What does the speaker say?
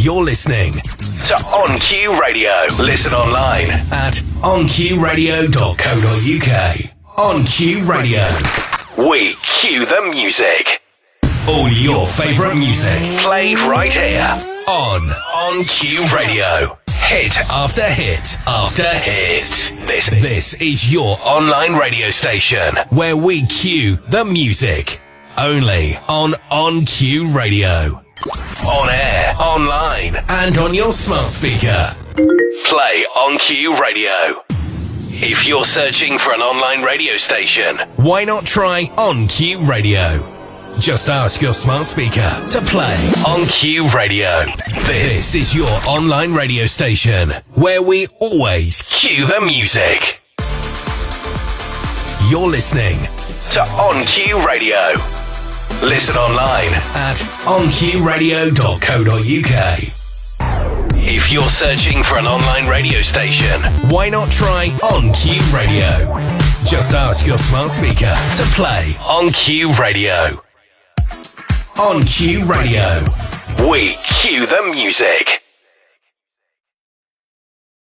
You're listening to On Q Radio. Listen online at onqradio.co.uk. On Q Radio. We cue the music. All your favourite music played right here on Q Radio. Hit after hit after hit. This is your online radio station where we cue the music. Only on Q Radio. On air, online, and on your smart speaker. Play On Q Radio. If you're searching for an online radio station, why not try On Q Radio? Just ask your smart speaker to play On Q Radio. This is your online radio station where we always cue the music. You're listening to On Q Radio. Listen online at onqradio.co.uk. If you're searching for an online radio station, why not try On Q Radio? Just ask your smart speaker to play On Q Radio. On Q Radio, we cue the music.